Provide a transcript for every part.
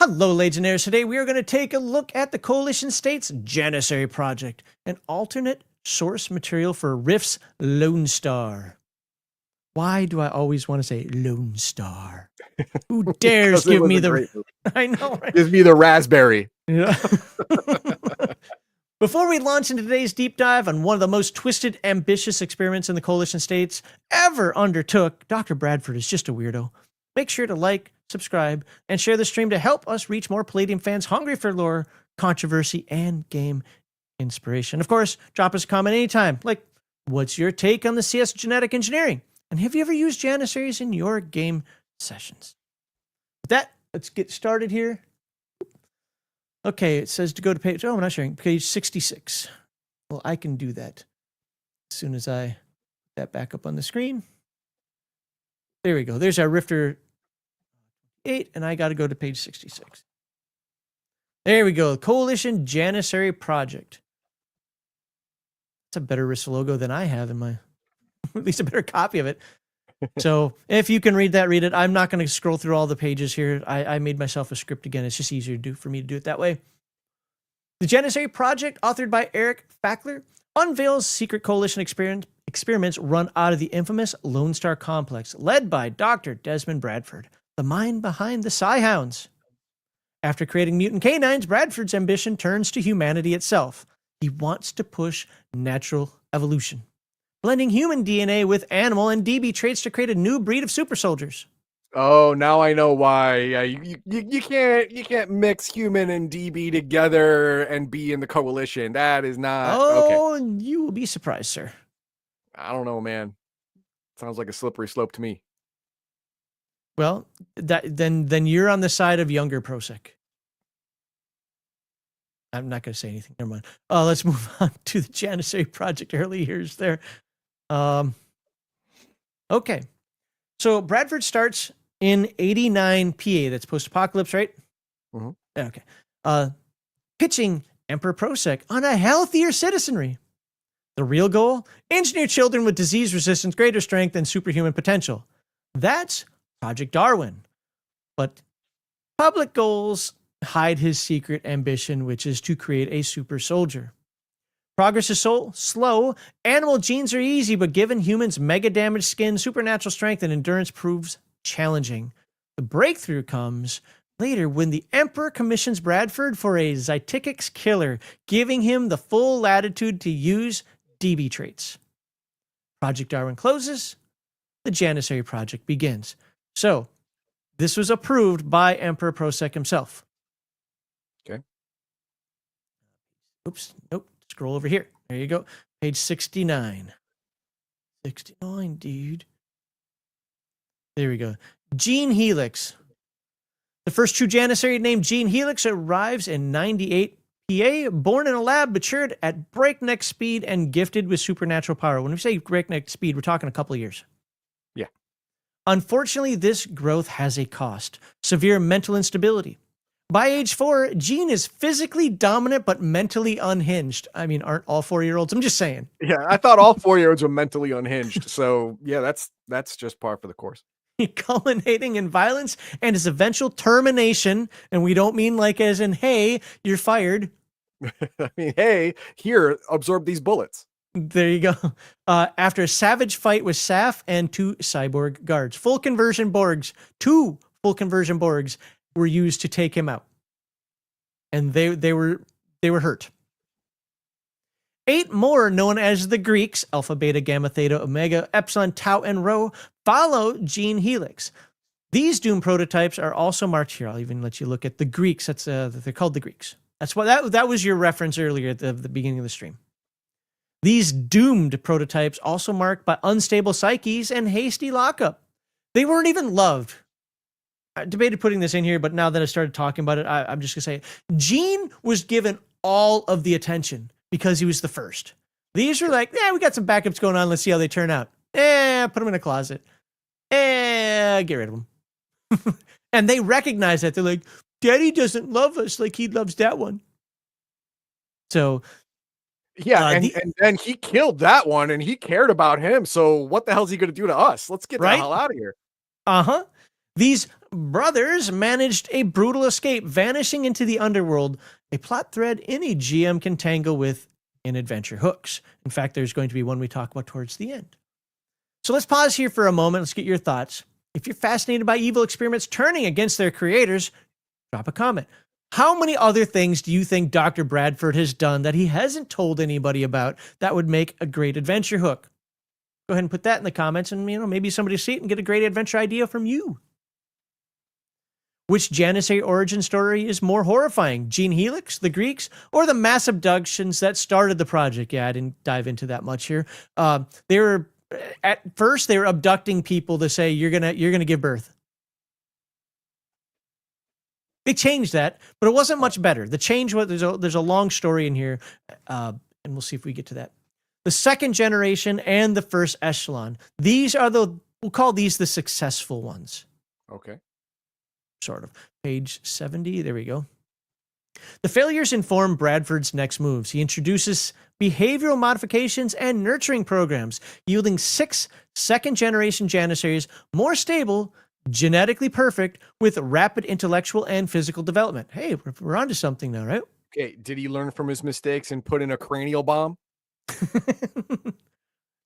Hello, Legionnaires. Today we are going to take a look at the Coalition States Janissary Project, an alternate source material for Rift's Lone Star. Why do I always want to say Lone Star? Who dares give me the... I know, right? Give me the raspberry. Yeah. Before we launch into today's deep dive on one of the most twisted, ambitious experiments in the Coalition States ever undertook, Dr. Bradford is just a weirdo. Make sure to like, subscribe, and share the stream to help us reach more Palladium fans hungry for lore, controversy, and game inspiration. Of course, drop us a comment anytime, like, what's your take on the CS genetic engineering? And have you ever used Janissaries in your game sessions? With that, let's get started here. Okay, it says to go to page, I'm not sharing, page 66. Well, I can do that as soon as I put that back up on the screen. There we go. There's our Rifter 8, and I got to go to page 66. There we go. Coalition Janissary Project. It's a better Rifter logo than I have in my, at least a better copy of it. So if you can read that, read it. I'm not going to scroll through all the pages here. I made myself a script again. It's just easier to do for me to do it that way. The Janissary Project, authored by Eric Fackler, unveils secret coalition experiments run out of the infamous Lone Star Complex, led by Dr. Desmond Bradford, the mind behind the Psyhounds. After creating mutant canines, Bradford's ambition turns to humanity itself. He wants to push natural evolution, blending human DNA with animal and DB traits to create a new breed of super soldiers. Oh, now I know why. You can't mix human and DB together and be in the coalition. That is not okay. You will be surprised, sir. I don't know, man. Sounds like a slippery slope to me. Well, then you're on the side of younger Prosec. I'm not going to say anything. Never mind. Let's move on to the Janissary Project early years there. Okay. So Bradford starts in 89 PA. That's post-apocalypse, right? Mm-hmm. Okay. Pitching Emperor Prosec on a healthier citizenry. The real goal? Engineer children with disease resistance, greater strength, and superhuman potential. That's Project Darwin. But public goals hide his secret ambition, which is to create a super soldier. Progress is slow. Animal genes are easy, but given humans mega damaged skin, supernatural strength, and endurance proves challenging. The breakthrough comes later when the Emperor commissions Bradford for a Zytikix killer, giving him the full latitude to use DB traits. Project Darwin closes. The Janissary Project begins. So, this was approved by Emperor Prosec himself. Okay. Oops. Nope. Scroll over here. There you go. Page 69. 69, dude. There we go. Gene Helix. The first true Janissary named Gene Helix arrives in 98 PA, born in a lab, matured at breakneck speed, and gifted with supernatural power. When we say breakneck speed, we're talking a couple of years. Yeah. Unfortunately, this growth has a cost. Severe mental instability. By age 4, Gene is physically dominant but mentally unhinged. I mean, aren't all 4-year-olds? I'm just saying. Yeah, I thought all 4-year-olds were mentally unhinged. So, yeah, that's just par for the course. Culminating in violence and his eventual termination. And we don't mean like as in, hey, you're fired. I mean, hey, here, absorb these bullets. There you go. After a savage fight with Saf and 2 cyborg guards. 2 full conversion Borgs were used to take him out. And they were hurt. 8 more, known as the Greeks, Alpha, Beta, Gamma, Theta, Omega, Epsilon, Tau, and Rho, follow Gene Helix. These Doom prototypes are also marked here. I'll even let you look at the Greeks. That's they're called the Greeks. That's what that was your reference earlier at the beginning of the stream. These doomed prototypes also marked by unstable psyches and hasty lockup. They weren't even loved. I debated putting this in here, but now that I started talking about it, I'm just going to say it. Gene was given all of the attention because he was the first. These were like, we got some backups going on. Let's see how they turn out. Put them in a closet. Get rid of them. And they recognize that. They're like, Daddy doesn't love us like he loves that one. So, yeah, and then he killed that one, and he cared about him. So what the hell is he going to do to us? Let's get the hell out of here. These brothers managed a brutal escape, vanishing into the underworld, a plot thread any GM can tangle with in adventure hooks. In fact, there's going to be one we talk about towards the end. So let's pause here for a moment. Let's get your thoughts. If you're fascinated by evil experiments turning against their creators, drop a comment. How many other things do you think Dr. Bradford has done that he hasn't told anybody about that would make a great adventure hook? Go ahead and put that in the comments, and maybe somebody will see it and get a great adventure idea from you. Which Janissary origin story is more horrifying? Gene Helix, the Greeks, or the mass abductions that started the project? Yeah, I didn't dive into that much here. They were at first they were abducting people to say you're gonna give birth. They changed that, but it wasn't much better. The change was there's a long story in here, and we'll see if we get to that. The second generation and the first echelon. These are we'll call these the successful ones. Okay. Sort of. Page 70. There we go. The failures inform Bradford's next moves. He introduces behavioral modifications and nurturing programs, yielding 6 second-generation Janissaries more stable, genetically perfect, with rapid intellectual and physical development. Hey, we're onto something now, right? Okay. Did he learn from his mistakes and put in a cranial bomb?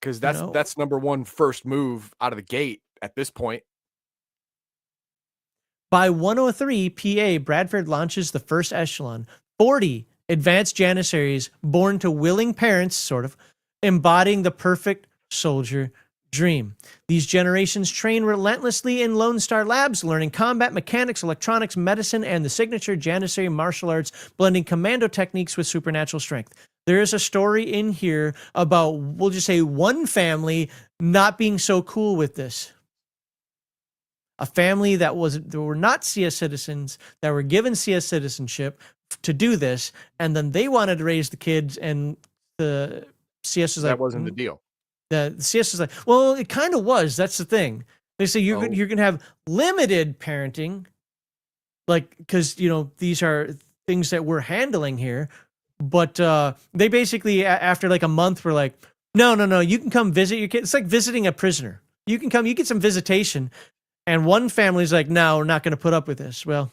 Because that's number one first move out of the gate at this point. By 103 PA, Bradford launches the first echelon, 40 advanced Janissaries born to willing parents, sort of, embodying the perfect soldier dream. These generations train relentlessly in Lone Star Labs, learning combat mechanics, electronics, medicine, and the signature Janissary martial arts, blending commando techniques with supernatural strength. There is a story in here about, we'll just say, one family not being so cool with this. A family that were not CS citizens, that were given CS citizenship to do this, and then they wanted to raise the kids, and the CS was like, that wasn't the deal. The CS was like, well, it kind of was. That's the thing. They say you're going to have limited parenting, like, because these are things that we're handling here. But they basically, after like a month, were like, no, you can come visit your kid. It's like visiting a prisoner. You can come, you get some visitation. And one family's like, no, we're not going to put up with this. Well,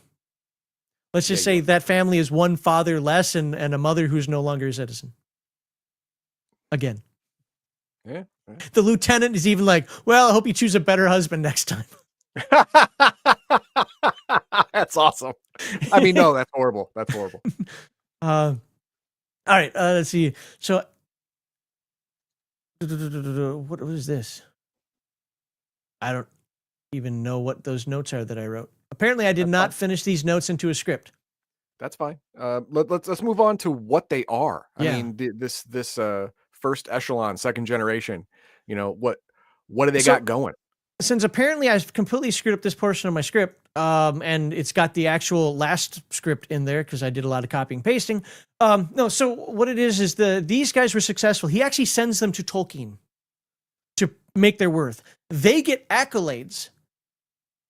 let's just say that family is one father less and a mother who's no longer a citizen. Again. Yeah. The lieutenant is even like, well, I hope you choose a better husband next time. That's awesome. I mean, no, that's horrible. That's horrible. All right, let's see. So, what was this? I don't even know what those notes are that I wrote. Apparently, I did not finish these notes into a script. That's fine. Let's move on to what they are. I mean, this first echelon, second generation. What do they got going? Since apparently I've completely screwed up this portion of my script, and it's got the actual last script in there because I did a lot of copying and pasting. No, so what it is these guys were successful. He actually sends them to Tolkien to make their worth. They get accolades.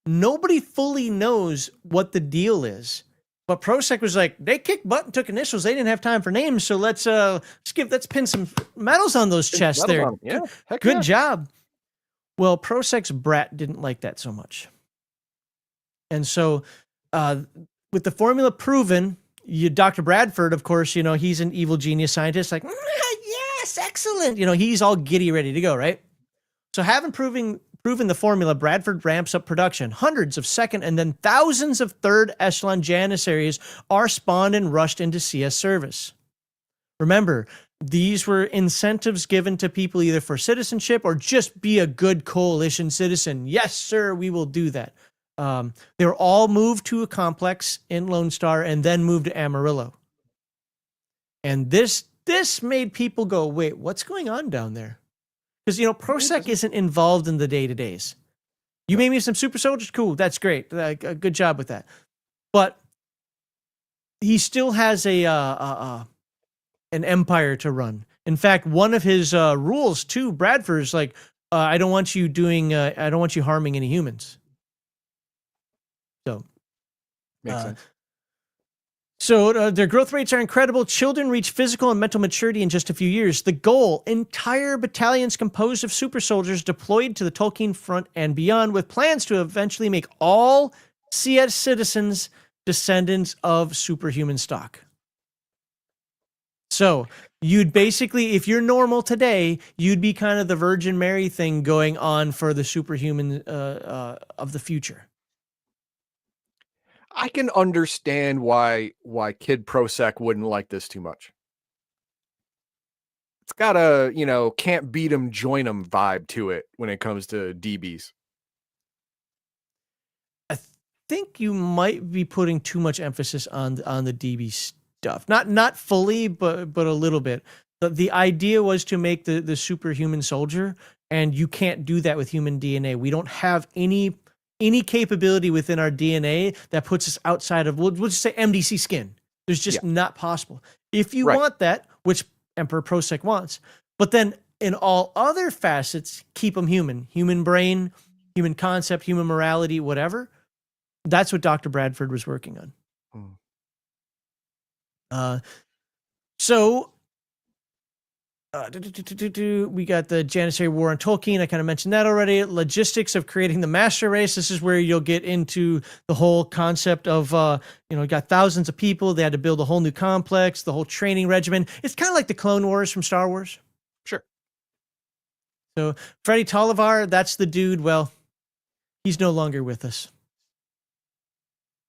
Nobody fully knows what the deal is. But Prosek was like, they kicked butt and took initials. They didn't have time for names, so let's pin some medals on those chests there. Yeah, good job. Well, Prosek's brat didn't like that so much. And so with the formula proven, Dr. Bradford, of course, he's an evil genius scientist, like, yes, excellent. He's all giddy, ready to go, right? So having proven the formula, Bradford ramps up production. Hundreds of second and then thousands of third echelon Janissaries are spawned and rushed into CS service. Remember, these were incentives given to people either for citizenship or just be a good coalition citizen. Yes, sir, we will do that. They were all moved to a complex in Lone Star and then moved to Amarillo. And this made people go, wait, what's going on down there? Because, Prosek isn't involved in the day-to-days. You made me some super soldiers? Cool, that's great. Good job with that. But he still has an empire to run. In fact, one of his rules to Bradford is like, I don't want you harming any humans. So, makes sense. So their growth rates are incredible. Children reach physical and mental maturity in just a few years. The goal, entire battalions composed of super soldiers deployed to the Tolkien front and beyond, with plans to eventually make all CS citizens, descendants of superhuman stock. So you'd basically, if you're normal today, you'd be kind of the Virgin Mary thing going on for the superhuman of the future. I can understand why Kid Prosec wouldn't like this too much. It's got a, can't beat 'em, join 'em vibe to it when it comes to DBs. I think you might be putting too much emphasis on the DB stuff. Not fully, but a little bit. The idea was to make the superhuman soldier, and you can't do that with human DNA. We don't have any capability within our DNA that puts us outside of, we'll just say MDC skin. There's just not possible. If you want that, which Emperor Prosec wants, but then in all other facets, keep them human brain, human concept, human morality, whatever. That's what Dr. Bradford was working on. So we got the Janissary War on Tolkien. I kind of mentioned that already. Logistics of creating the master race. This is where you'll get into the whole concept of, got thousands of people. They had to build a whole new complex, the whole training regimen. It's kind of like the Clone Wars from Star Wars. Sure. So Freddie Tolliver, that's the dude. Well, he's no longer with us.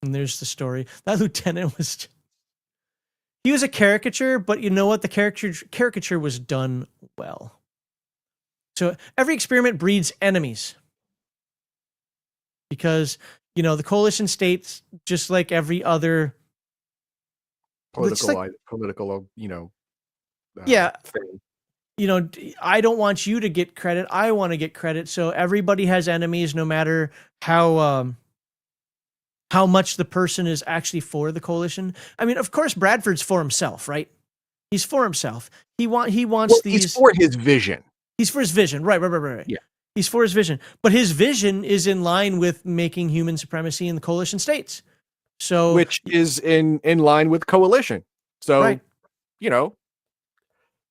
And there's the story. That lieutenant was... He was a caricature, but you know what? The caricature was done well. So every experiment breeds enemies. Because, the coalition states, just like every other... Political, thing. I don't want you to get credit. I want to get credit. So everybody has enemies, no matter how much the person is actually for the coalition. I mean, of course, Bradford's for himself, right? He's for himself. He wants these. He's for his vision. He's for his vision, right? Yeah. He's for his vision, but his vision is in line with making human supremacy in the coalition states. So, which is in line with coalition. So,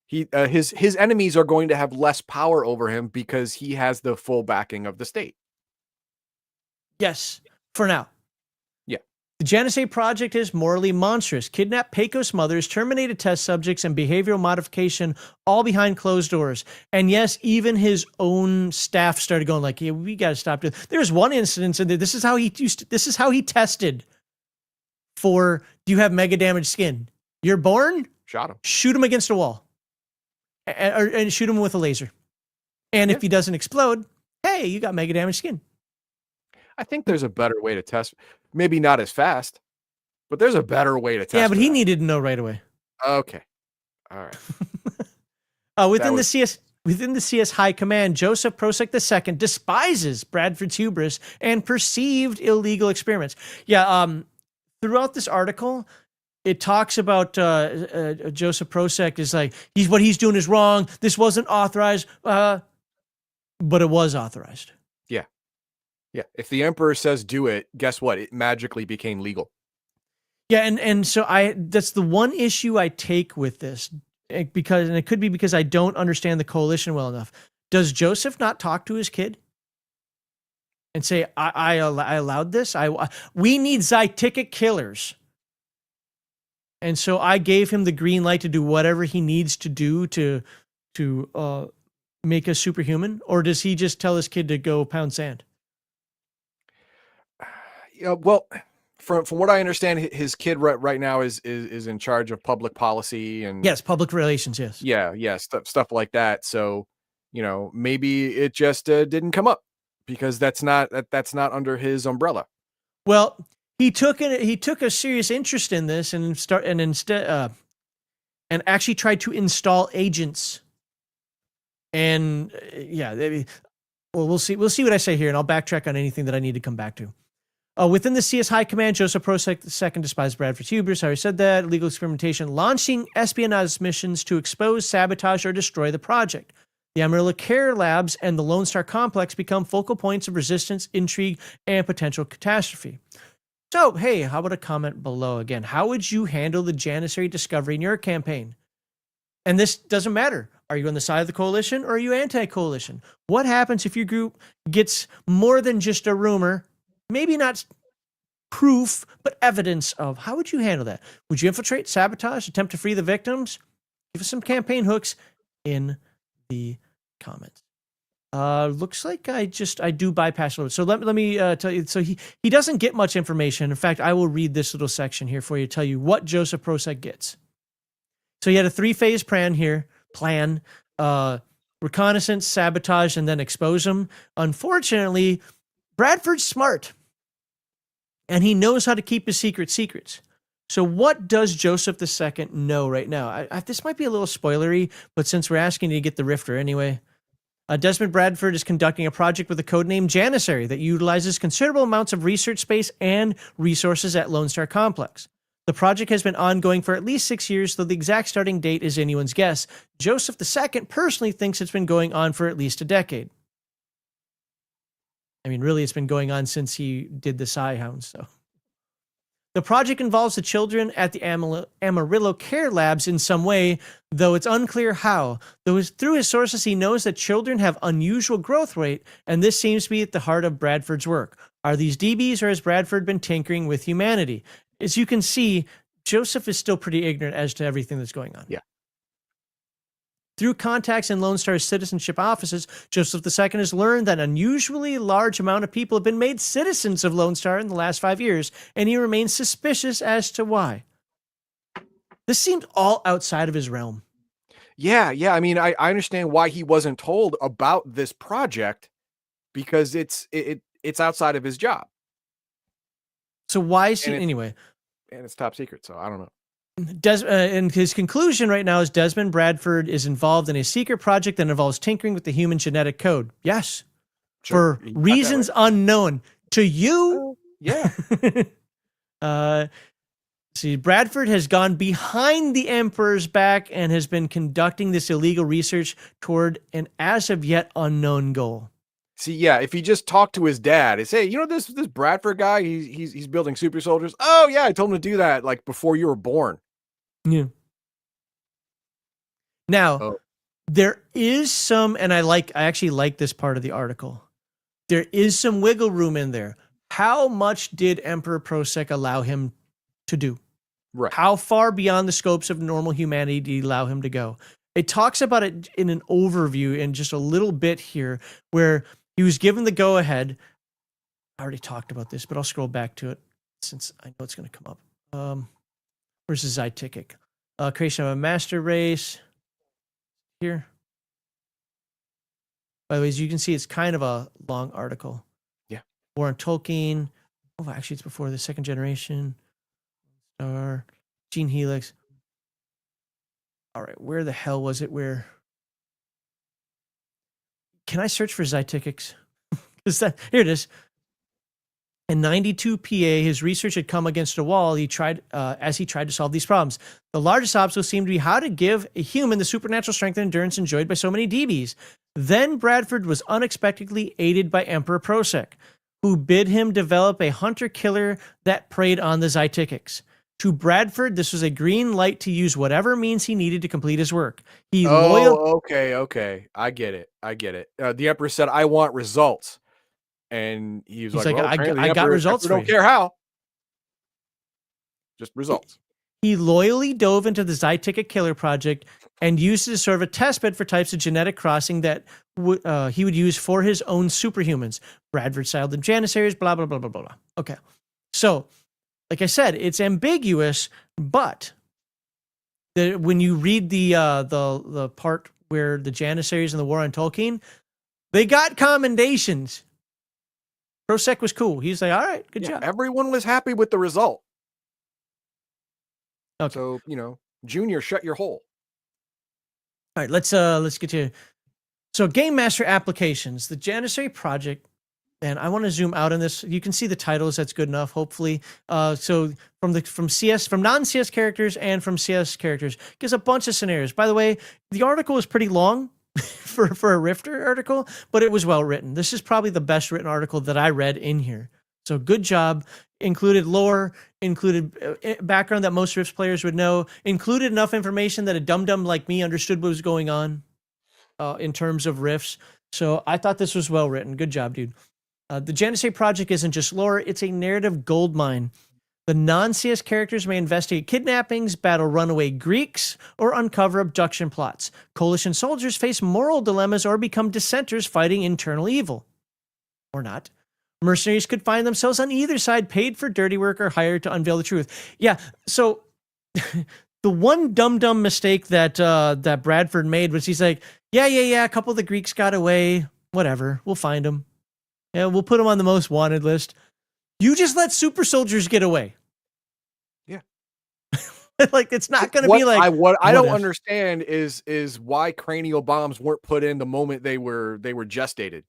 he his enemies are going to have less power over him because he has the full backing of the state. Yes, for now. The Janissary Project is morally monstrous. Kidnap Pecos mothers, terminated test subjects, and behavioral modification all behind closed doors. And yes, even his own staff started going like, "Yeah, we got to stop this." There was one incident, and this is how he tested for, do you have mega damaged skin? You're born? Shot him. Shoot him against a wall. And shoot him with a laser. And if he doesn't explode, hey, you got mega damaged skin. I think there's a better way to test. Maybe not as fast, but there's a better way to test. Yeah, but he needed to know right away. Okay. All right. Within the CS High Command, Joseph Prosec II despises Bradford's hubris and perceived illegal experiments. Yeah, throughout this article, it talks about Joseph Prosec is like, what he's doing is wrong. This wasn't authorized, but it was authorized. Yeah, if the emperor says do it, guess what? It magically became legal. Yeah, and so that's the one issue I take with this, because it could be because I don't understand the coalition well enough. Does Joseph not talk to his kid and say, I allowed this? We need Zyticket killers. And so I gave him the green light to do whatever he needs to do to make us superhuman? Or does he just tell his kid to go pound sand? Well, from what I understand, his kid right now is in charge of public policy and public relations. Yes. Stuff like that. So, maybe it just didn't come up because that's not under his umbrella. Well, he took a serious interest in this and actually tried to install agents. And we'll see what I say here, and I'll backtrack on anything that I need to come back to. Within the CS High Command, Joseph Prosec II despised Bradford's hubris. I already said that. Illegal experimentation, launching espionage missions to expose, sabotage, or destroy the project. The Amarillo Care Labs and the Lone Star Complex become focal points of resistance, intrigue, and potential catastrophe. So, hey, how about a comment below? Again, how would you handle the Janissary discovery in your campaign? And this doesn't matter. Are you on the side of the coalition or are you anti-coalition? What happens if your group gets more than just a rumor? Maybe not proof, but evidence of. How would you handle that? Would you infiltrate, sabotage, attempt to free the victims? Give us some campaign hooks in the comments. Looks like I do bypass a little. So let me tell you. So he doesn't get much information. In fact, I will read this little section here for you to tell you what Joseph Prosek gets. So he had a 3-phase plan here. Reconnaissance, sabotage, and then expose him. Unfortunately, Bradford's smart, and he knows how to keep his secrets. So what does Joseph II know right now? This might be a little spoilery, but since we're asking you to get the Rifter anyway. Desmond Bradford is conducting a project with the codename Janissary that utilizes considerable amounts of research space and resources at Lone Star Complex. The project has been ongoing for at least 6 years, though the exact starting date is anyone's guess. Joseph II personally thinks it's been going on for at least a decade. I mean, really, it's been going on since he did the Psi-Hound, so. The project involves the children at the Amarillo Care Labs in some way, though it's unclear how. Through his sources, he knows that children have unusual growth rate, and this seems to be at the heart of Bradford's work. Are these DBs, or has Bradford been tinkering with humanity? As you can see, Joseph is still pretty ignorant as to everything that's going on. Yeah. Through contacts in Lone Star's citizenship offices, Joseph II has learned that an unusually large amount of people have been made citizens of Lone Star in the last 5 years, and he remains suspicious as to why. This seemed all outside of his realm. Yeah. I mean, I understand why he wasn't told about this project, because it's outside of his job. So why is he anyway? And it's top secret, so I don't know. And his conclusion right now is Desmond Bradford is involved in a secret project that involves tinkering with the human genetic code. Yes. Sure. For reasons unknown to you. Yeah. See, Bradford has gone behind the Emperor's back and has been conducting this illegal research toward an as of yet unknown goal. See, yeah, if he just talked to his dad and say, hey, you know, this Bradford guy, he's building super soldiers. Oh yeah, I told him to do that like before you were born. Yeah. Now, there is some, and I actually like this part of the article. There is some wiggle room in there. How much did Emperor Prosek allow him to do? Right. How far beyond the scopes of normal humanity did he allow him to go? It talks about it in an overview in just a little bit here, where he was given the go-ahead. I already talked about this, but I'll scroll back to it since I know it's going to come up. Where's the Zytikic? Creation of a master race. Here. By the way, as you can see, it's kind of a long article. Yeah. War on Tolkien. Oh, actually, it's before the second generation. Star. Gene Helix. All right, where the hell was it? Where? Can I search for Zytikics? Here it is. In 92 PA, his research had come against a wall. As he tried to solve these problems. The largest obstacle seemed to be how to give a human the supernatural strength and endurance enjoyed by so many DBs. Then Bradford was unexpectedly aided by Emperor Prosek, who bid him develop a hunter-killer that preyed on the Zytikics. To Bradford, this was a green light to use whatever means he needed to complete his work. Okay. I get it. The Emperor said, I want results. And he's like, well, I got results. Don't care how. Just results. He loyally dove into the Zytikic Killer Project and used it to serve a testbed for types of genetic crossing that he would use for his own superhumans. Bradford styled them Janissaries, blah, blah, blah, blah, blah, blah. Okay. So, like I said, it's ambiguous, but when you read the part where the Janissaries and the War on Tolkien, they got commendations. Prosek was cool. He's like, all right, good job. Everyone was happy with the result. Okay. So, Junior, shut your hole. All right, let's get to Game Master applications. The Janissary Project, and I want to zoom out on this. You can see the titles. That's good enough, hopefully. So from non-CS characters and from CS characters, gives a bunch of scenarios. By the way, the article is pretty long. for a Rifter article, but it was well written. This is probably the best written article that I read in here. So good job. Included lore, included background that most Rift players would know, included enough information that a dum-dum like me understood what was going on in terms of Rifts. So I thought this was well written. Good job, dude. The Janissary Project isn't just lore, it's a narrative goldmine. The non-CS characters may investigate kidnappings, battle runaway Greeks, or uncover abduction plots. Coalition soldiers face moral dilemmas or become dissenters fighting internal evil. Or not. Mercenaries could find themselves on either side, paid for dirty work or hired to unveil the truth. Yeah, so the one dumb mistake that that Bradford made was he's like, yeah, a couple of the Greeks got away. Whatever, we'll find them. Yeah, we'll put them on the most wanted list. You just let super soldiers get away. Yeah. Like, it's not going to be like what I don't understand is why cranial bombs weren't put in the moment they were gestated.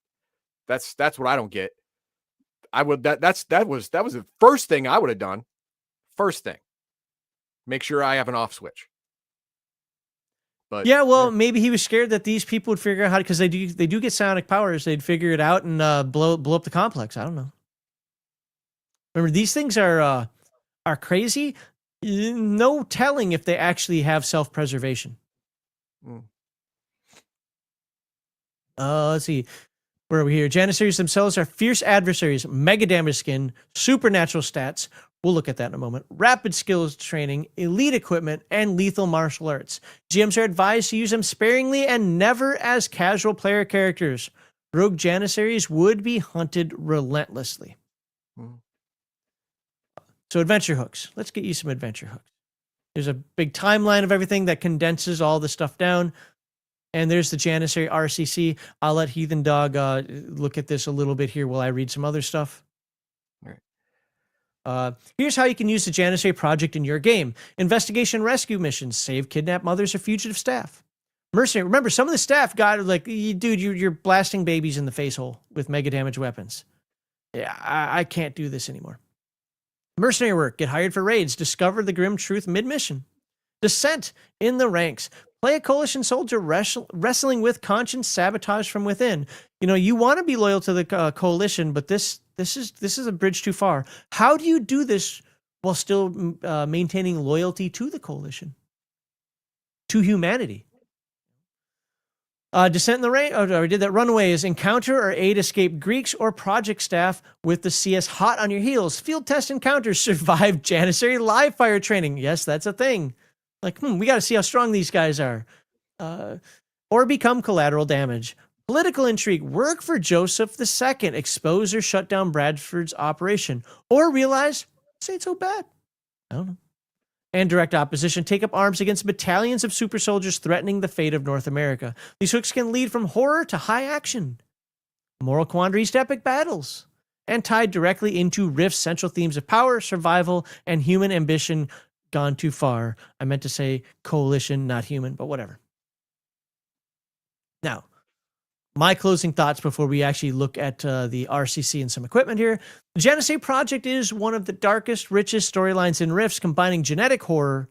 That's what I don't get. That was the first thing I would have done. First thing. Make sure I have an off switch. But yeah, well, maybe he was scared that these people would figure out how to, because they do get psionic powers. They'd figure it out and blow up the complex. I don't know. Remember, these things are crazy. No telling if they actually have self-preservation. Let's see. Where are we here? Janissaries themselves are fierce adversaries, mega damage skin, supernatural stats. We'll look at that in a moment. Rapid skills training, elite equipment, and lethal martial arts. GMs are advised to use them sparingly and never as casual player characters. Rogue Janissaries would be hunted relentlessly. So adventure hooks. Let's get you some adventure hooks. There's a big timeline of everything that condenses all the stuff down. And there's the Janissary RCC. I'll let Heathen Dog look at this a little bit here while I read some other stuff. All right. Here's how you can use the Janissary Project in your game. Investigation rescue missions. Save kidnapped mothers or fugitive staff. Mercenary. Remember, some of the staff got like, dude, you're blasting babies in the face hole with mega damage weapons. Yeah, I can't do this anymore. Mercenary work. Get hired for raids. Discover the grim truth mid-mission. Descent in the ranks. Play a coalition soldier wrestling with conscience sabotage from within. You know, you want to be loyal to the coalition, but this is a bridge too far. How do you do this while still maintaining loyalty to the coalition, to humanity? Descent in the rank. Oh, we did that. Runaway is encounter or aid escape Greeks or project staff with the CS hot on your heels. Field test encounters. Survive Janissary live fire training. Yes, that's a thing. Like, we got to see how strong these guys are. Or become collateral damage. Political intrigue. Work for Joseph II. Expose or shut down Bradford's operation. Or realize, this ain't so bad. I don't know. And direct opposition. Take up arms against battalions of super soldiers threatening the fate of North America. These hooks can lead from horror to high action. Moral quandaries to epic battles. And tied directly into Rift's central themes of power, survival, and human ambition gone too far. I meant to say coalition, not human, but whatever. Now, my closing thoughts before we actually look at the RCC and some equipment here. The Janissary Project is one of the darkest, richest storylines in Rifts, combining genetic horror,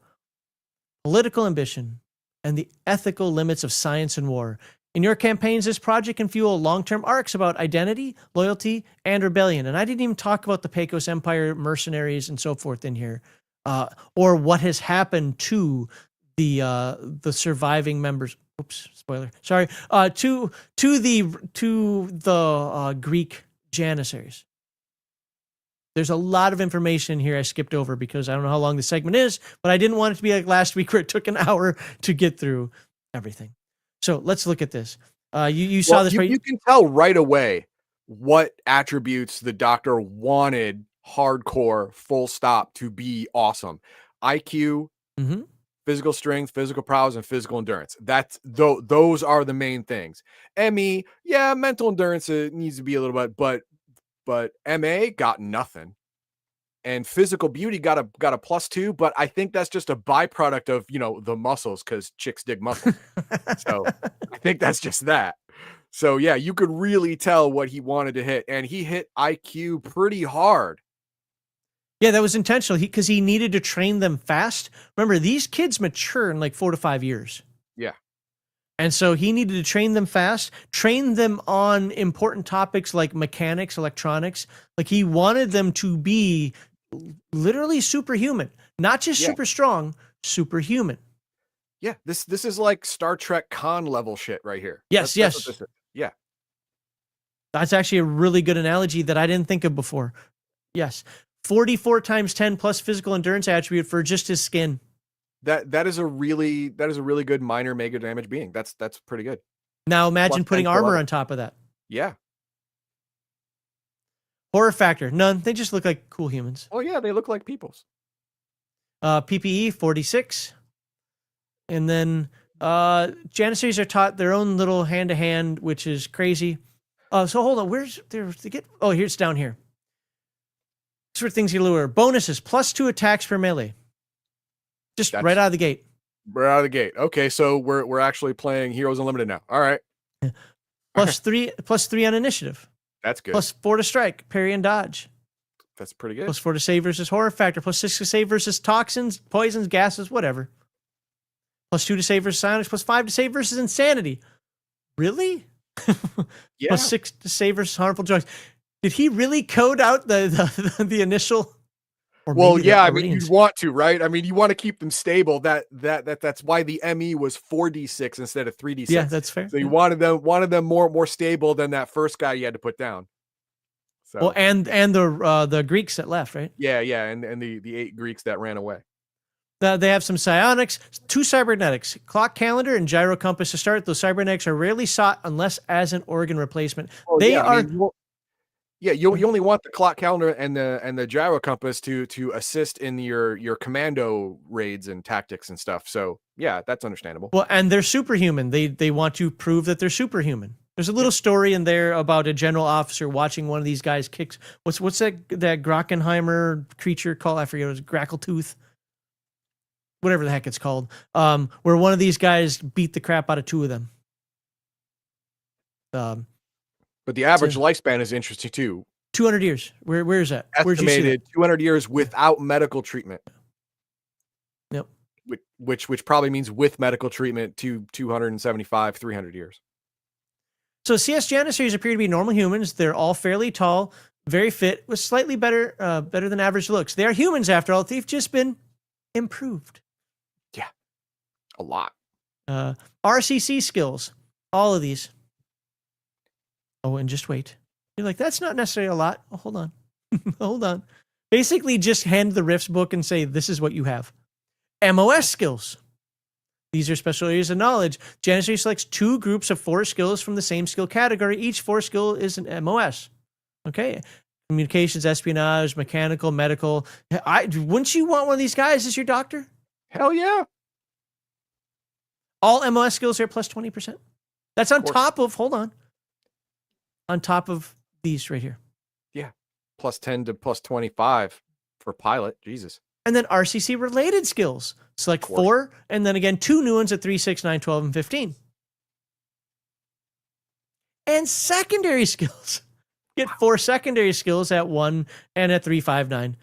political ambition, and the ethical limits of science and war. In your campaigns, this project can fuel long-term arcs about identity, loyalty, and rebellion. And I didn't even talk about the Pecos Empire mercenaries and so forth in here, or what has happened to the surviving members. Oops, spoiler. Sorry. To the Greek Janissaries. There's a lot of information here I skipped over because I don't know how long the segment is, but I didn't want it to be like last week where it took an hour to get through everything. So let's look at this. You saw this. You can tell right away what attributes the Doctor wanted hardcore full stop to be awesome. IQ, physical strength, physical prowess, and physical endurance. Those are the main things. ME, yeah, mental endurance needs to be a little bit, but MA got nothing. And physical beauty got a +2, but I think that's just a byproduct of, the muscles, because chicks dig muscles. So I think that's just that. So yeah, you could really tell what he wanted to hit, and he hit IQ pretty hard. Yeah, that was intentional because he needed to train them fast. Remember, these kids mature in like 4 to 5 years. Yeah. And so he needed to train them fast, train them on important topics like mechanics, electronics. Like, he wanted them to be literally superhuman, not just super strong, superhuman. Yeah, this is like Star Trek Khan level shit right here. Yes, That's what this is. Yeah. That's actually a really good analogy that I didn't think of before. Yes. 44 times 10 plus physical endurance attribute for just his skin. That is a really good minor mega damage being. That's pretty good. Now imagine Plus putting 10 to armor 11. on top of that. Yeah. Horror factor, none. They just look like cool humans. Oh yeah, they look like peoples. PPE 46. And then Janissaries are taught their own little hand-to-hand, which is crazy. So hold on, where's there to get? Oh, here's down here. This is where things get a little bonuses. +2 attacks per melee. Just right out of the gate. Right out of the gate. Okay, so we're actually playing Heroes Unlimited now. All right. +3 on initiative. That's good. +4 to strike, parry and dodge. That's pretty good. +4 to save versus horror factor. +6 to save versus toxins, poisons, gases, whatever. +2 to save versus silence. +5 to save versus insanity. Really? Yeah. +6 to save versus harmful drugs. Did he really code out the initial? Or Well, maybe yeah, they're I mean, already you want to, right? I mean, you want to keep them stable. That's why the ME was 4d6 instead of 3d6. Yeah, that's fair. So you wanted them more stable than that first guy you had to put down. So Well, and the Greeks that left, right? yeah, and the 8 Greeks that ran away. They have some psionics, 2 cybernetics, clock calendar, and gyro compass to start. Those cybernetics are rarely sought unless as an organ replacement. Well, They yeah, are. I mean, you only want the clock calendar and the gyro compass to assist in your commando raids and tactics and stuff. So yeah, that's understandable. Well, and they're superhuman. They want to prove that they're superhuman. There's a little story in there about a general officer watching one of these guys kick. What's that Grockenheimer creature called? I forget. It was Grackletooth. Whatever the heck it's called. Where one of these guys beat the crap out of 2 of them. But the average lifespan is interesting too. 200 years. Where is that? Estimated 200 years without medical treatment. Yep. Which probably means with medical treatment to 275, 300 years. So CS Janissaries appear to be normal humans. They're all fairly tall, very fit, with slightly better than average looks. They are humans after all. They've just been improved. Yeah. A lot. RCC skills. All of these. Oh, and just wait. You're like, that's not necessarily a lot. Oh, hold on. Hold on. Basically, just hand the Rifts book and say, this is what you have. MOS skills. These are special areas of knowledge. Janissary selects 2 groups of 4 skills from the same skill category. Each 4 skill is an MOS. Okay. Communications, espionage, mechanical, medical. Wouldn't you want one of these guys as your doctor? Hell yeah. All MOS skills are plus 20%. That's on top of, hold on. On top of these right here. Yeah. Plus 10 to plus 25 for pilot. Jesus. And then RCC related skills. Select 4, and then again 2 new ones at 3, 6, 9, 12, and 15. And secondary skills. Get 4 secondary skills at 1 and at 3, 5, 9.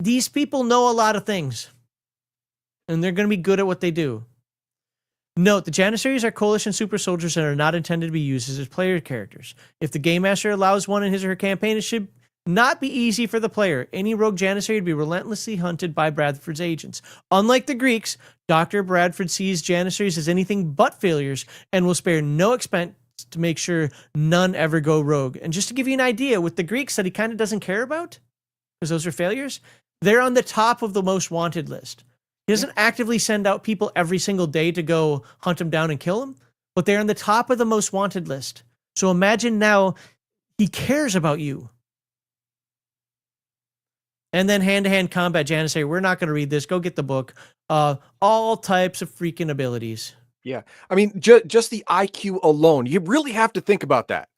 These people know a lot of things. And they're going to be good at what they do. Note, the Janissaries are Coalition super soldiers and are not intended to be used as player characters. If the Game Master allows one in his or her campaign, it should not be easy for the player. Any rogue Janissary would be relentlessly hunted by Bradford's agents. Unlike the Greeks, Dr. Bradford sees Janissaries as anything but failures and will spare no expense to make sure none ever go rogue. And just to give you an idea, with the Greeks that he kind of doesn't care about, because those are failures, they're on the top of the most wanted list. He doesn't actively send out people every single day to go hunt him down and kill him, but they're on the top of the most wanted list. So imagine now he cares about you. And then hand-to-hand combat Janissary. We're not going to read this. Go get the book. All types of freaking abilities. Yeah. I mean, just the IQ alone, you really have to think about that.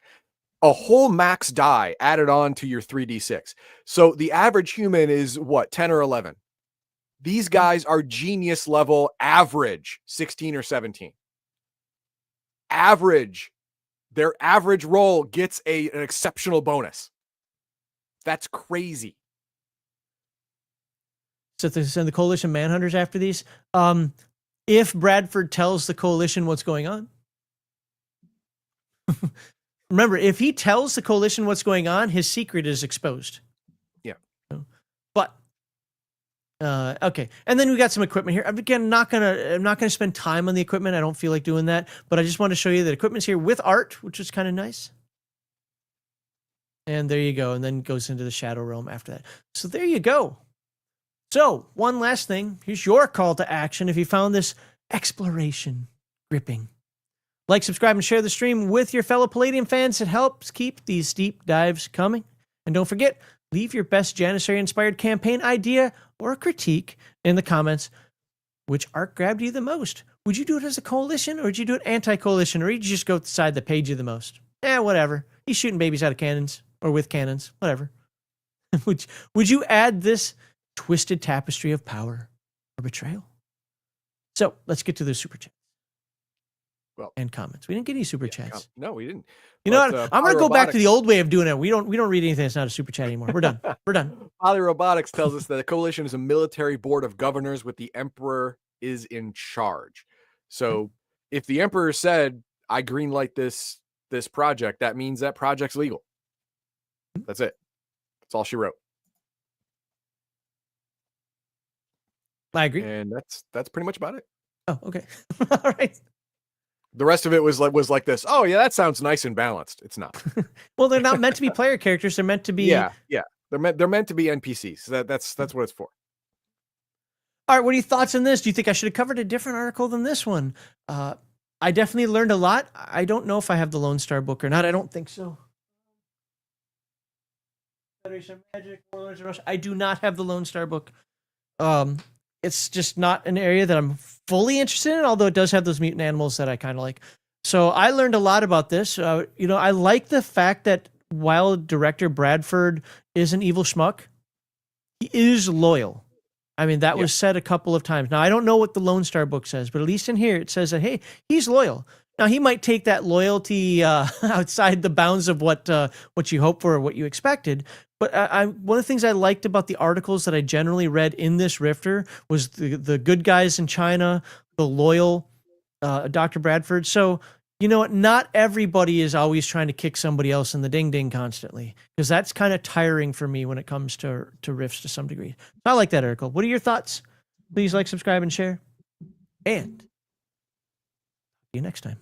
A whole max die added on to your 3d6. So the average human is what, 10 or 11? These guys are genius level average 16 or 17. Average. Their average roll gets an exceptional bonus. That's crazy. So they send the Coalition Manhunters after these. If Bradford tells the Coalition what's going on. Remember, if he tells the Coalition what's going on, his secret is exposed. Yeah. But okay. And then we got some equipment here. Again, I'm not gonna spend time on the equipment. I don't feel like doing that. But I just want to show you that equipment's here with art, which is kind of nice. And there you go. And then goes into the Shadow Realm after that. So there you go. So one last thing. Here's your call to action if you found this exploration gripping. Like, subscribe, and share the stream with your fellow Palladium fans. It helps keep these deep dives coming. And don't forget, leave your best Janissary-inspired campaign idea or critique in the comments. Which arc grabbed you the most? Would you do it as a coalition, or would you do it anti-coalition, or would you just go decide that paid you the most? Whatever. He's shooting babies out of cannons, or with cannons, whatever. Would you add this twisted tapestry of power or betrayal? So let's get to the super chats. And comments. We didn't get any super chats. No, we didn't. You know what? I'm going to go back to the old way of doing it. We don't read anything that's not a super chat anymore. We're done. We're done. Poly Robotics tells us that the coalition is a military board of governors with the emperor is in charge. So if the emperor said, I greenlight this project, that means that project's legal. That's it. That's all she wrote. I agree. And that's pretty much about it. Oh, okay. All right. The rest of it was like this. Oh yeah, that sounds nice and balanced. It's not. Well, they're not meant to be player characters. They're meant to be. Yeah. They're meant to be NPCs. That's what it's for. All right. What are your thoughts on this? Do you think I should have covered a different article than this one? I definitely learned a lot. I don't know if I have the Lone Star book or not. I don't think so. Federation of Magic, Warlords of Russia. I do not have the Lone Star book. It's just not an area that I'm fully interested in, although it does have those mutant animals that I kind of like. So I learned a lot about this. I like the fact that while director Bradford is an evil schmuck, he is loyal. I mean, that was said a couple of times. Now, I don't know what the Lone Star book says, but at least in here it says that, hey, he's loyal. Now, he might take that loyalty outside the bounds of what you hope for or what you expected. But one of the things I liked about the articles that I generally read in this Rifter was the good guys in China, the loyal Dr. Bradford. So, you know what? Not everybody is always trying to kick somebody else in the ding-ding constantly, because that's kind of tiring for me when it comes to Rifts to some degree. So I like that article. What are your thoughts? Please like, subscribe, and share. And see you next time.